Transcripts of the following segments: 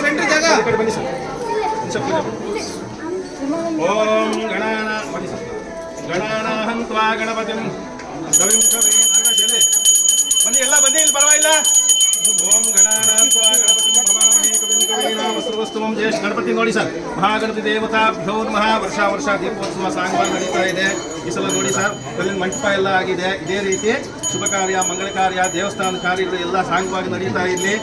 Centre ಜಾಗ ಬನ್ನಿ sir. ಓಂ ಗಣಾನಾಹಂ ತ್ವಾ ಗಣಪತಿಂ ಕವಿಂ ಕವೀಂ ಆಗಶಲೆ ಬನ್ನಿ ಎಲ್ಲ ಬನ್ನಿ ಇಲ್ಲಿ ಪರವಾಗಿಲ್ಲ. ಓಂ ಗಣಾನಾಹಂ ತ್ವಾ ಗಣಪತಿಂ ಭವಾಮಹೇ ಕವಿಂ ಕವೀನಾಂ ವಸ್ತ್ರವಸ್ತುಮಂ ಜಯೇಶ್. ಗಣಪತಿ ನೋಡಿ ಸರ್, ಮಹಾಗಣಪತಿ ದೇವತಾಭ್ಯೋ ನಮಃ. ವರ್ಷ ದೀಪೋತ್ಸವ ಸಾಂಗವಾಗಿ ನಡೀತಾ ಇದೆ. ಈ ಸಲ ನೋಡಿ ಸರ್, ಕಲ್ಲಿನ ಮಂಟಪ ಎಲ್ಲ ಆಗಿದೆ. ಇದೇ ರೀತಿ ಶುಭ ಕಾರ್ಯ, ಮಂಗಳ ಕಾರ್ಯ, ದೇವಸ್ಥಾನದ ಕಾರ್ಯಗಳು ಎಲ್ಲ ಸಾಂಗವಾಗಿ ನಡೀತಾ ಇಲ್ಲಿ.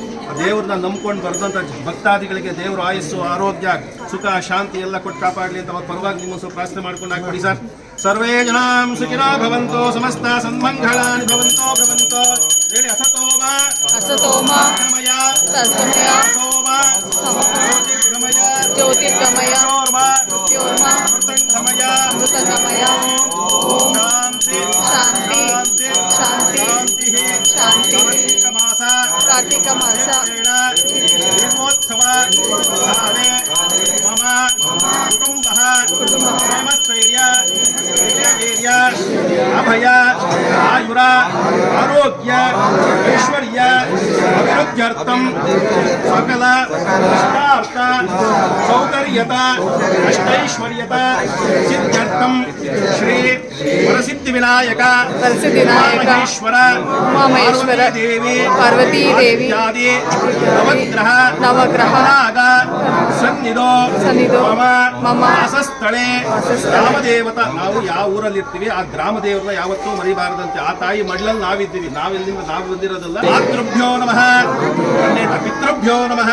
ದೇವ್ರನ್ನ ನಂಬ್ಕೊಂಡು ಬರೆದಂಥ ಭಕ್ತಾದಿಗಳಿಗೆ ದೇವರು ಆಯಸ್ಸು, ಆರೋಗ್ಯ, ಸುಖ, ಶಾಂತಿ ಎಲ್ಲ ಕೊಟ್ಟು ಕಾಪಾಡಲಿ ಅಂತ ಅವ್ರ ಪರವಾಗಿ ನಿಮ್ಮ ಪ್ರಾರ್ಥನೆ ಮಾಡ್ಕೊಂಡು ಹಾಕೊಡಿ ಸರ್. ಸರ್ವೇ ಜನಾಂ ಸುಖಿನೋ ಭವಂತೋ ಸಮಸ್ತ ಸನ್ಮಂಗಳಾನಿ ಭವಂತೋ ಹೇಳಿ. ಅಸತೋಮ ಸದ್ಗಮಯ ಜ್ಯೋತಿರ್ಗಮಯ ಮೃತಂಗಮಯ. ಶಾಂತಿ ಕಾರ್ತಿಕ ಮಾಸ ದೀಪೋತ್ಸವ ಮಮ ಕುಟುಂಬ ಕ್ಷೇಮಸ್ಥೈರ್ಯ ಅಭಯ ಆಯುರ ಆರೋಗ್ಯ ಐಶ್ವರ್ಯ ಅಭಿವೃದ್ಧ್ಯರ್ಥಂ ಸಕಲ ಇಷ್ಟಾರ್ಥ ಸೌಕರ್ಯತ ಅಷ್ಟೈಶ್ವರ್ಯತ ಸಿದ್ಧ್ಯರ್ಥಂ ಶ್ರೀ ವರಸಿದ್ಧಿ ವಿನಾಯಕ ಉಮಾಮಹೇಶ್ವರ ದೇವಿ ಪಾರ್ವತೀ ದೇವಿ ನವಗ್ರಹ ಸನ್ನಿಧೋ ಮಮ ವಾಸಸ್ಥಳೇ ಗ್ರಾಮದೇವತ. ನಾವು ಯಾವ ಊರಲ್ಲಿ ಇರ್ತೀವಿ ಆ ಗ್ರಾಮ ದೇವರನ್ನ ಯಾವತ್ತೂ ಮರಿಬಾರದಂತೆ. ಆ ತಾಯಿ ಮಡ್ಲಲ್ಲಿ ನಾವಿದ್ದೀವಿ. ನಾವು ಬಂದಿರೋದಲ್ಲ. ಮಾತೃಭ್ಯೋ ನಮಃ, ಪಿತೃಭ್ಯೋ ನಮಃ,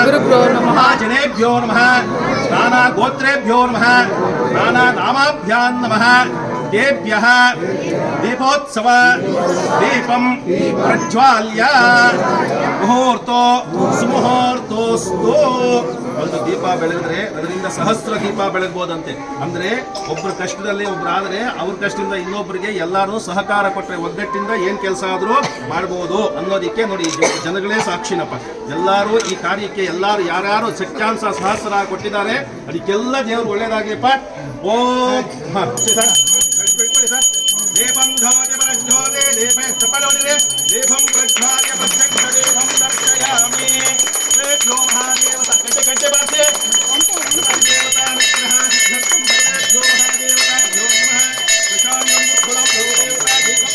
ಗುರುಭ್ಯೋ ನಮಃ, ಜನೇಭ್ಯೋ ನಮಃ, ನಾನಾ ಗೋತ್ರೇಭ್ಯೋ ನಮಃ, ನಾನಾ ನಾಮಾಭ್ಯಾಂ ನಮಃ. ದೇಭ್ಯಃ ದೀಪೋತ್ಸವ ದೀಪಂ ಪ್ರಜ್ವಾಲ್ಯ ಮುಹೂರ್ತೋ ಸುಮುಹೂರ್ತೋಸ್ತು. ಒಂದು ದೀಪ ಬೆಳಗಿದ್ರೆ ಅದರಿಂದ ಸಹಸ್ರ ದೀಪ ಬೆಳಗ್ಬೋದಂತೆ. ಅಂದ್ರೆ ಒಬ್ಬರ ಕಷ್ಟದಲ್ಲಿ ಒಬ್ಬರಾದ್ರೆ ಅವ್ರ ಕಷ್ಟದಿಂದ ಇನ್ನೊಬ್ಬರಿಗೆ ಎಲ್ಲರೂ ಸಹಕಾರ ಕೊಟ್ಟರೆ, ಒಗ್ಗಟ್ಟಿಂದ ಏನ್ ಕೆಲಸ ಆದ್ರೂ ಮಾಡ್ಬೋದು ಅನ್ನೋದಕ್ಕೆ ನೋಡಿ ಜನಗಳೇ ಸಾಕ್ಷಿನಪ್ಪ. ಎಲ್ಲರೂ ಈ ಕಾರ್ಯಕ್ಕೆ ಎಲ್ಲರೂ ಯಾರ್ಯಾರು ಸತ್ಯಾಂಶ ಸಹಸ್ರ ಕೊಟ್ಟಿದ್ದಾರೆ ಅದಕ್ಕೆಲ್ಲ ದೇವರು ಒಳ್ಳೇದಾಗ್ಲಿಪ್ಪ. ಓಂ ದೀಪಂ ಜ್ಯೋತಿ ಪ್ರಜ್ಯೋತಿ ದೀಪೇ ಚಪಡೋದಿದೆ ದೀಪಂ ಪ್ರಜ್ವಾಲ್ಯ ಪ್ರತ್ಯಕ್ಷ ದೀಪಂ ದರ್ಶಯಾಮಿ. ಶ್ರೀ ಮಹಾದೇವತ ಗಂಟೆ ಬಾರಿಸಿ. ದೇವತಾ ನಿಗ್ರಹ ಸಿದ್ಧರ್ಥಂ ಸರ್ವೇಭ್ಯೋ ಮಹಾದೇವತಾಭ್ಯೋ ನಮಃ. ಪ್ರಶಾಂತಂ ಮುಖುಲಂ ದೇವತಾ ದೀಪಂ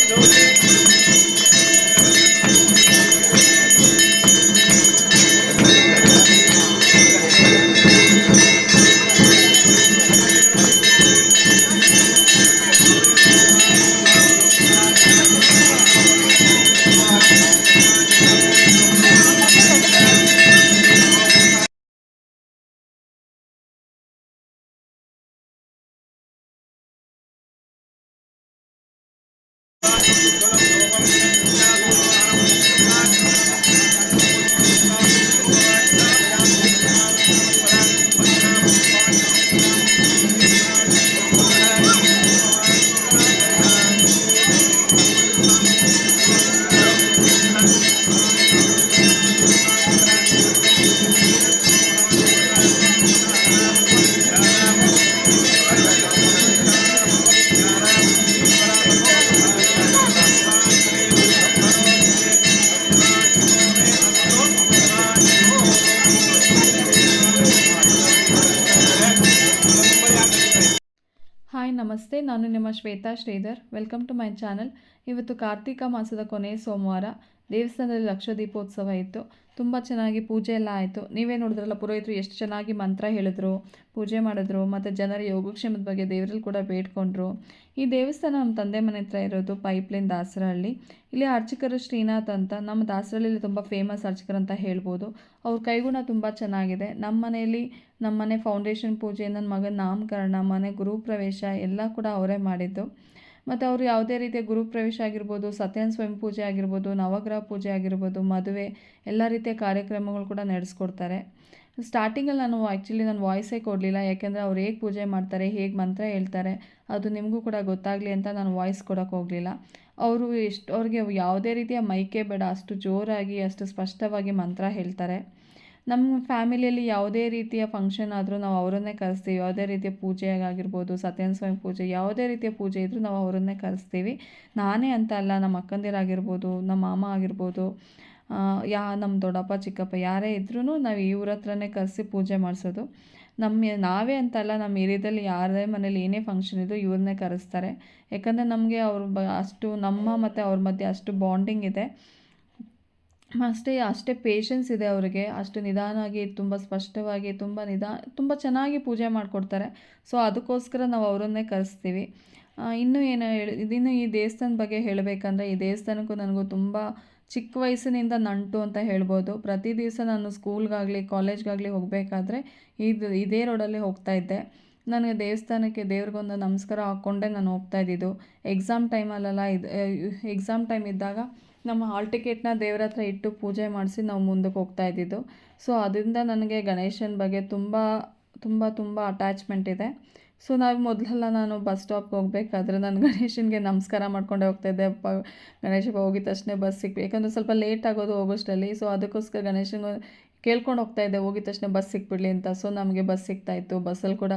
ಜ್ಯೋತಿ. ಹಾಯ್ ನಮಸ್ತೆ, ನಾನು ನಿಮ್ಮ Shweta Shridhar. Welcome to my channel. ಇವತ್ತು ಕಾರ್ತಿಕ ಮಾಸದ ಕೊನೆಯ ಸೋಮವಾರ. ದೇವಸ್ಥಾನದಲ್ಲಿ ಲಕ್ಷ ದೀಪೋತ್ಸವ ಇತ್ತು. ತುಂಬ ಚೆನ್ನಾಗಿ ಪೂಜೆ ಎಲ್ಲ ಆಯಿತು. ನೀವೇ ನೋಡಿದ್ರಲ್ಲ, ಪುರೋಹಿತರು ಎಷ್ಟು ಚೆನ್ನಾಗಿ ಮಂತ್ರ ಹೇಳಿದ್ರು, ಪೂಜೆ ಮಾಡಿದ್ರು, ಮತ್ತು ಜನರ ಯೋಗಕ್ಷೇಮದ ಬಗ್ಗೆ ದೇವರಲ್ಲಿ ಕೂಡ ಬೇಡ್ಕೊಂಡ್ರು. ಈ ದೇವಸ್ಥಾನ ನಮ್ಮ ತಂದೆ ಮನೆ ಹತ್ರ ಇರೋದು, ಪೈಪ್ಲೈನ್ ದಾಸರಹಳ್ಳಿ. ಇಲ್ಲಿ ಅರ್ಚಕರು ಶ್ರೀನಾಥ್ ಅಂತ, ನಮ್ಮ ದಾಸರಹಳ್ಳಿಯಲ್ಲಿ ತುಂಬ ಫೇಮಸ್ ಅರ್ಚಕರು ಅಂತ ಹೇಳ್ಬೋದು. ಅವ್ರ ಕೈಗುಣ ತುಂಬ ಚೆನ್ನಾಗಿದೆ. ನಮ್ಮ ಮನೆ ಫೌಂಡೇಶನ್ ಪೂಜೆ, ನನ್ನ ಮಗನ ನಾಮಕರಣ, ಮನೆ ಗೃಹಪ್ರವೇಶ ಎಲ್ಲ ಕೂಡ ಅವರೇ ಮಾಡಿದ್ದು. ಮತ್ತು ಅವರು ಯಾವುದೇ ರೀತಿಯ ಗುರುಪ್ರವೇಶ ಆಗಿರ್ಬೋದು, ಸತ್ಯನಾರಾಯಣ ಸ್ವಾಮಿ ಪೂಜೆ ಆಗಿರ್ಬೋದು, ನವಗ್ರಹ ಪೂಜೆ ಆಗಿರ್ಬೋದು, ಮದುವೆ ಎಲ್ಲ ರೀತಿಯ ಕಾರ್ಯಕ್ರಮಗಳು ಕೂಡ ನಡೆಸ್ಕೊಡ್ತಾರೆ. ಸ್ಟಾರ್ಟಿಂಗಲ್ಲಿ ನಾನು ವಾಯ್ಸೇ ಕೊಡಲಿಲ್ಲ, ಯಾಕೆಂದರೆ ಅವ್ರು ಹೇಗೆ ಪೂಜೆ ಮಾಡ್ತಾರೆ, ಹೇಗೆ ಮಂತ್ರ ಹೇಳ್ತಾರೆ ಅದು ನಿಮಗೂ ಕೂಡ ಗೊತ್ತಾಗಲಿ ಅಂತ ನಾನು ವಾಯ್ಸ್ ಕೊಡೋಕ್ಕೆ ಹೋಗಲಿಲ್ಲ. ಅವ್ರಿಗೆ ಯಾವುದೇ ರೀತಿಯ ಮೈಕೆ ಬೇಡ, ಅಷ್ಟು ಜೋರಾಗಿ ಅಷ್ಟು ಸ್ಪಷ್ಟವಾಗಿ ಮಂತ್ರ ಹೇಳ್ತಾರೆ. ನಮ್ಮ ಫ್ಯಾಮಿಲಿಯಲ್ಲಿ ಯಾವುದೇ ರೀತಿಯ ಫಂಕ್ಷನ್ ಆದರೂ ನಾವು ಅವರನ್ನೇ ಕರೆಸ್ತೀವಿ. ಯಾವುದೇ ರೀತಿಯ ಪೂಜೆಗಾಗಿರ್ಬೋದು, ಸತ್ಯನಾರಾಯಣ ಸ್ವಾಮಿ ಪೂಜೆ, ಯಾವುದೇ ರೀತಿಯ ಪೂಜೆ ಇದ್ದರೂ ನಾವು ಅವರನ್ನೇ ಕರೆಸ್ತೀವಿ. ನಾನೇ ಅಂತ ಅಲ್ಲ, ನಮ್ಮ ಅಕ್ಕಂದಿರಾಗಿರ್ಬೋದು, ನಮ್ಮ ಮಾಮ ಆಗಿರ್ಬೋದು, ನಮ್ಮ ದೊಡ್ಡಪ್ಪ ಚಿಕ್ಕಪ್ಪ ಯಾರೇ ಇದ್ರೂ ನಾವು ಇವ್ರ ಹತ್ರನೇ ಕರೆಸಿ ಪೂಜೆ ಮಾಡಿಸೋದು. ನಾವೇ ಅಂತಲ್ಲ, ನಮ್ಮ ಏರಿಯಾದಲ್ಲಿ ಯಾರೇ ಮನೇಲಿ ಏನೇ ಫಂಕ್ಷನ್ ಇದ್ದರೂ ಇವ್ರನ್ನೇ ಕರೆಸ್ತಾರೆ. ಯಾಕಂದರೆ ನಮಗೆ ಅಷ್ಟು ನಮ್ಮ ಮತ್ತು ಅವ್ರ ಮಧ್ಯೆ ಅಷ್ಟು ಬಾಂಡಿಂಗ್ ಇದೆ. ಅಷ್ಟೇ ಪೇಷನ್ಸ್ ಇದೆ ಅವರಿಗೆ. ಅಷ್ಟು ನಿಧಾನವಾಗಿ, ತುಂಬ ಸ್ಪಷ್ಟವಾಗಿ, ತುಂಬ ಚೆನ್ನಾಗಿ ಪೂಜೆ ಮಾಡಿಕೊಡ್ತಾರೆ. ಸೊ ಅದಕ್ಕೋಸ್ಕರ ನಾವು ಅವರನ್ನೇ ಕರೆಸ್ತೀವಿ. ಇನ್ನು ಈ ದೇವಸ್ಥಾನದ ಬಗ್ಗೆ ಹೇಳಬೇಕಂದ್ರೆ, ಈ ದೇವಸ್ಥಾನಕ್ಕೂ ನನಗೂ ತುಂಬ ಚಿಕ್ಕ ವಯಸ್ಸಿನಿಂದ ನಂಟು ಅಂತ ಹೇಳ್ಬೋದು. ಪ್ರತಿ ದಿವಸ ನಾನು ಸ್ಕೂಲ್ಗಾಗಲಿ ಕಾಲೇಜ್ಗಾಗಲಿ ಹೋಗಬೇಕಾದ್ರೆ ಇದೇ ರೋಡಲ್ಲಿ ಹೋಗ್ತಾಯಿದ್ದೆ. ನನಗೆ ದೇವ್ರಿಗೊಂದು ನಮಸ್ಕಾರ ಹಾಕ್ಕೊಂಡೇ ನಾನು ಹೋಗ್ತಾಯಿದ್ದಿದ್ದು. ಎಕ್ಸಾಮ್ ಟೈಮ್ ಇದ್ದಾಗ ನಮ್ಮ ಹಾಲ್ ಟಿಕೆಟ್ನ ದೇವ್ರ ಹತ್ರ ಇಟ್ಟು ಪೂಜೆ ಮಾಡಿಸಿ ನಾವು ಮುಂದಕ್ಕೆ ಹೋಗ್ತಾಯಿದ್ದಿದ್ದು. ಸೊ ಅದರಿಂದ ನನಗೆ ಗಣೇಶನ ಬಗ್ಗೆ ತುಂಬ ತುಂಬ ತುಂಬ ಅಟ್ಯಾಚ್ಮೆಂಟ್ ಇದೆ. ಸೊ ಮೊದಲೆಲ್ಲ ನಾನು ಬಸ್ ಸ್ಟಾಪ್ಗೆ ಹೋಗಬೇಕಾದ್ರೆ ನಾನು ಗಣೇಶನಿಗೆ ನಮಸ್ಕಾರ ಮಾಡ್ಕೊಂಡೇ ಹೋಗ್ತಾಯಿದ್ದೆ. ಗಣೇಶಪ್ಪ ಹೋಗಿದ ತಕ್ಷಣ ಬಸ್ ಯಾಕಂದರೆ ಸ್ವಲ್ಪ ಲೇಟ್ ಆಗೋದು ಹೋಗೋಷ್ಟರಲ್ಲಿ. ಸೊ ಅದಕ್ಕೋಸ್ಕರ ಗಣೇಶನಿಗೆ ಕೇಳ್ಕೊಂಡು ಹೋಗ್ತಾಯಿದ್ದೆ, ಹೋಗಿದ ತಕ್ಷಣ ಬಸ್ ಸಿಕ್ಬಿಡಲಿ ಅಂತ. ಸೊ ನಮಗೆ ಬಸ್ ಸಿಗ್ತಾಯಿತ್ತು. ಬಸ್ಸಲ್ಲಿ ಕೂಡ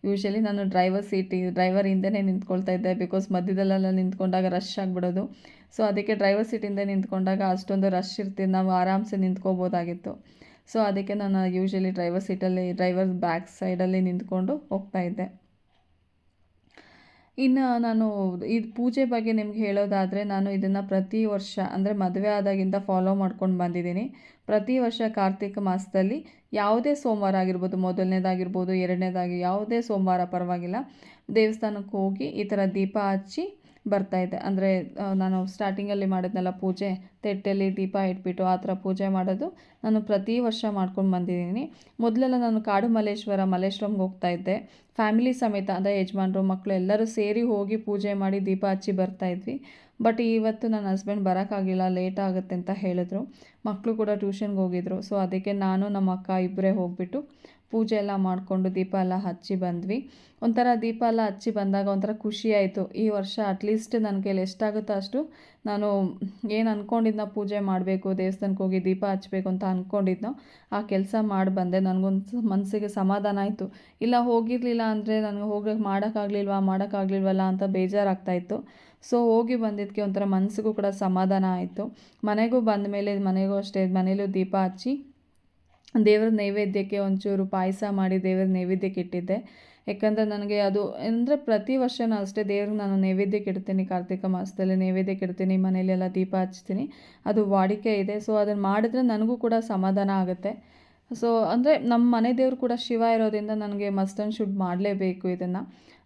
ಯೂಶ್ವಲಿ ನಾನು ಡ್ರೈವರ್ ಹಿಂದೆನೇ ನಿಂತ್ಕೊಳ್ತಾ ಇದ್ದೆ. ಬಿಕಾಸ್ ಮಧ್ಯದಲ್ಲೆಲ್ಲ ನಿಂತ್ಕೊಂಡಾಗ ರಶ್ ಆಗಿಬಿಡೋದು. ಸೊ ಅದಕ್ಕೆ ಡ್ರೈವರ್ ಸೀಟಿಂದ ನಿಂತ್ಕೊಂಡಾಗ ಅಷ್ಟೊಂದು ರಶ್ ಇರ್ತಿದ್ದು, ನಾವು ಆರಾಮ್ಸೆ ನಿಂತ್ಕೋಬೋದಾಗಿತ್ತು. ಸೊ ಅದಕ್ಕೆ ನಾನು ಯೂಶ್ವಲಿ ಡ್ರೈವರ್ ಬ್ಯಾಕ್ ಸೈಡಲ್ಲಿ ನಿಂತ್ಕೊಂಡು ಹೋಗ್ತಾಯಿದ್ದೆ. ಇನ್ನು ನಾನು ಪೂಜೆ ಬಗ್ಗೆ ನಿಮ್ಗೆ ಹೇಳೋದಾದರೆ, ನಾನು ಇದನ್ನು ಪ್ರತಿ ವರ್ಷ ಅಂದರೆ ಮದುವೆ ಆದಾಗಿಂದ ಫಾಲೋ ಮಾಡ್ಕೊಂಡು ಬಂದಿದ್ದೀನಿ. ಪ್ರತಿ ವರ್ಷ ಕಾರ್ತಿಕ ಮಾಸದಲ್ಲಿ ಯಾವುದೇ ಸೋಮವಾರ ಆಗಿರ್ಬೋದು, ಮೊದಲನೇದಾಗಿರ್ಬೋದು, ಎರಡನೇದಾಗಿ ಯಾವುದೇ ಸೋಮವಾರ ಪರವಾಗಿಲ್ಲ, ದೇವಸ್ಥಾನಕ್ಕೆ ಹೋಗಿ ಈ ಥರ ದೀಪ ಹಚ್ಚಿ ಬರ್ತಾಯಿದ್ದೆ. ಅಂದರೆ ನಾನು ಸ್ಟಾರ್ಟಿಂಗಲ್ಲಿ ಮಾಡಿದ್ನಲ್ಲ ಪೂಜೆ, ತೆಟ್ಟೆಯಲ್ಲಿ ದೀಪ ಇಟ್ಬಿಟ್ಟು ಆ ಥರ ಪೂಜೆ ಮಾಡೋದು ನಾನು ಪ್ರತಿ ವರ್ಷ ಮಾಡ್ಕೊಂಡು ಬಂದಿದ್ದೀನಿ. ಮೊದಲೆಲ್ಲ ನಾನು ಕಾಡು ಮಲ್ಲೇಶ್ವರಂಗೆ ಹೋಗ್ತಾಯಿದ್ದೆ. ಫ್ಯಾಮಿಲಿ ಸಮೇತ, ಅಂದರೆ ಯಜಮಾನ್ರು, ಮಕ್ಕಳು ಎಲ್ಲರೂ ಸೇರಿ ಹೋಗಿ ಪೂಜೆ ಮಾಡಿ ದೀಪ ಹಚ್ಚಿ ಬರ್ತಾಯಿದ್ವಿ. ಬಟ್ ಇವತ್ತು ನನ್ನ ಹಸ್ಬೆಂಡ್ ಬರೋಕ್ಕಾಗಿಲ್ಲ, ಲೇಟ್ ಆಗುತ್ತೆ ಅಂತ ಹೇಳಿದ್ರು. ಮಕ್ಕಳು ಕೂಡ ಟ್ಯೂಷನ್ಗೆ ಹೋಗಿದ್ರು. ಸೊ ಅದಕ್ಕೆ ನಾನು ನಮ್ಮ ಅಕ್ಕ ಇಬ್ಬರೇ ಹೋಗಿಬಿಟ್ಟು ಪೂಜೆ ಎಲ್ಲ ಮಾಡಿಕೊಂಡು ದೀಪ ಎಲ್ಲ ಹಚ್ಚಿ ಬಂದ್ವಿ. ಒಂಥರ ದೀಪ ಎಲ್ಲ ಹಚ್ಚಿ ಬಂದಾಗ ಒಂಥರ ಖುಷಿ ಆಯಿತು. ಈ ವರ್ಷ ಅಟ್ಲೀಸ್ಟ್ ನನ್ನ ಕೈಲಿ ಎಷ್ಟಾಗುತ್ತೋ ಅಷ್ಟು ನಾನು ಏನು ಅಂದ್ಕೊಂಡಿದ್ನೋ ಪೂಜೆ ಮಾಡಬೇಕು, ದೇವಸ್ಥಾನಕ್ಕೆ ಹೋಗಿ ದೀಪ ಹಚ್ಚಬೇಕು ಅಂತ ಅಂದ್ಕೊಂಡಿದ್ನೋ ಆ ಕೆಲಸ ಮಾಡಿ ಬಂದೆ. ನನಗೊಂದು ಮನಸ್ಸಿಗೆ ಸಮಾಧಾನ ಆಯಿತು. ಇಲ್ಲ ಹೋಗಿರಲಿಲ್ಲ ಅಂದರೆ ನನಗೆ ಮಾಡೋಕ್ಕಾಗಲಿಲ್ವಲ್ಲ ಅಂತ ಬೇಜಾರಾಗ್ತಾಯಿತ್ತು. ಸೊ ಹೋಗಿ ಬಂದಿದ್ದಕ್ಕೆ ಒಂಥರ ಮನಸ್ಸಿಗೂ ಕೂಡ ಸಮಾಧಾನ ಆಯಿತು. ಮನೆಗೂ ಬಂದ ಮೇಲೆ ಮನೆಗೂ ಅಷ್ಟೇ, ಮನೇಲೂ ದೀಪ ಹಚ್ಚಿ ದೇವ್ರ ನೈವೇದ್ಯಕ್ಕೆ ಒಂಚೂರು ಪಾಯಸ ಮಾಡಿ ದೇವ್ರ ನೈವೇದ್ಯಕ್ಕೆ ಇಟ್ಟಿದ್ದೆ. ಯಾಕಂದರೆ ನನಗೆ ಅದು ಅಂದರೆ ಪ್ರತಿ ವರ್ಷವೂ ಅಷ್ಟೇ ದೇವ್ರಿಗೆ ನಾನು ನೈವೇದ್ಯಕ್ಕೆ ಇಡ್ತೀನಿ. ಕಾರ್ತಿಕ ಮಾಸದಲ್ಲಿ ನೈವೇದ್ಯಕ್ಕೆ ಇಡ್ತೀನಿ, ಮನೆಯಲ್ಲೆಲ್ಲ ದೀಪ ಹಚ್ತೀನಿ, ಅದು ವಾಡಿಕೆ ಇದೆ. ಸೊ ಅದನ್ನು ಮಾಡಿದ್ರೆ ನನಗೂ ಕೂಡ ಸಮಾಧಾನ ಆಗುತ್ತೆ. ಸೊ ಅಂದರೆ ನಮ್ಮ ಮನೆ ದೇವರು ಕೂಡ ಶಿವ ಇರೋದ್ರಿಂದ ನನಗೆ ಮಸ್ಟ್ ಆ್ಯಂಡ್ ಶುಡ್ ಮಾಡಲೇಬೇಕು ಇದನ್ನು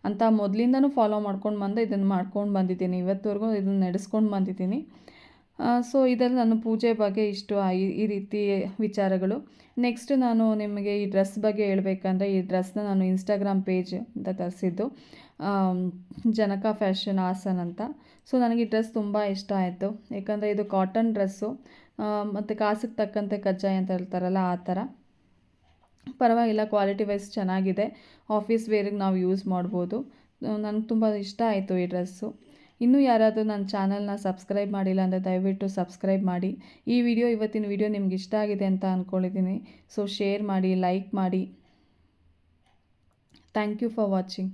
ಅಂತ ಮೊದಲಿಂದನೂ ಫಾಲೋ ಮಾಡ್ಕೊಂಡು ಇದನ್ನು ಮಾಡ್ಕೊಂಡು ಬಂದಿದ್ದೀನಿ. ಇವತ್ತುವರೆಗೂ ಇದನ್ನು ನಡೆಸ್ಕೊಂಡು ಬಂದಿದ್ದೀನಿ. ಸೊ ಇದರಲ್ಲಿ ನಾನು ಪೂಜೆ ಬಗ್ಗೆ ಇಷ್ಟು ಈ ರೀತಿ ವಿಚಾರಗಳು. ನೆಕ್ಸ್ಟ್ ನಾನು ನಿಮಗೆ ಈ ಡ್ರೆಸ್ ಬಗ್ಗೆ ಹೇಳಬೇಕಂದ್ರೆ, ಈ ಡ್ರೆಸ್ನ ನಾನು ಇನ್ಸ್ಟಾಗ್ರಾಮ್ ಪೇಜ್ ಅಂತ ತರಿಸಿದ್ದು, ಜನಕ ಫ್ಯಾಷನ್ ಹಾಸನ್ ಅಂತ. ಸೊ ನನಗೆ ಈ ಡ್ರೆಸ್ ತುಂಬ ಇಷ್ಟ ಆಯಿತು. ಯಾಕಂದರೆ ಇದು ಕಾಟನ್ ಡ್ರೆಸ್ಸು ಮತ್ತು ಕಾಸಿಗೆ ತಕ್ಕಂತೆ ಕಜ್ಜಾಯ ಅಂತ ಹೇಳ್ತಾರಲ್ಲ ಆ ಥರ. ಪರವಾಗಿಲ್ಲ, ಕ್ವಾಲಿಟಿ ವೈಸ್ ಚೆನ್ನಾಗಿದೆ. ಆಫೀಸ್ ವೇರಿಗೆ ನಾವು ಯೂಸ್ ಮಾಡ್ಬೋದು. ನನಗೆ ತುಂಬ ಇಷ್ಟ ಆಯಿತು ಈ ಡ್ರೆಸ್ಸು. ಇನ್ನೂ ಯಾರಾದರೂ ನನ್ನ ಚಾನಲ್ನ ಸಬ್ಸ್ಕ್ರೈಬ್ ಮಾಡಿಲ್ಲ ಅಂದರೆ ದಯವಿಟ್ಟು ಸಬ್ಸ್ಕ್ರೈಬ್ ಮಾಡಿ. ಇವತ್ತಿನ ವಿಡಿಯೋ ನಿಮ್ಗೆ ಇಷ್ಟ ಆಗಿದೆ ಅಂತ ಅಂದ್ಕೊಂಡಿದ್ದೀನಿ. ಸೊ ಶೇರ್ ಮಾಡಿ, ಲೈಕ್ ಮಾಡಿ. Thank you for watching.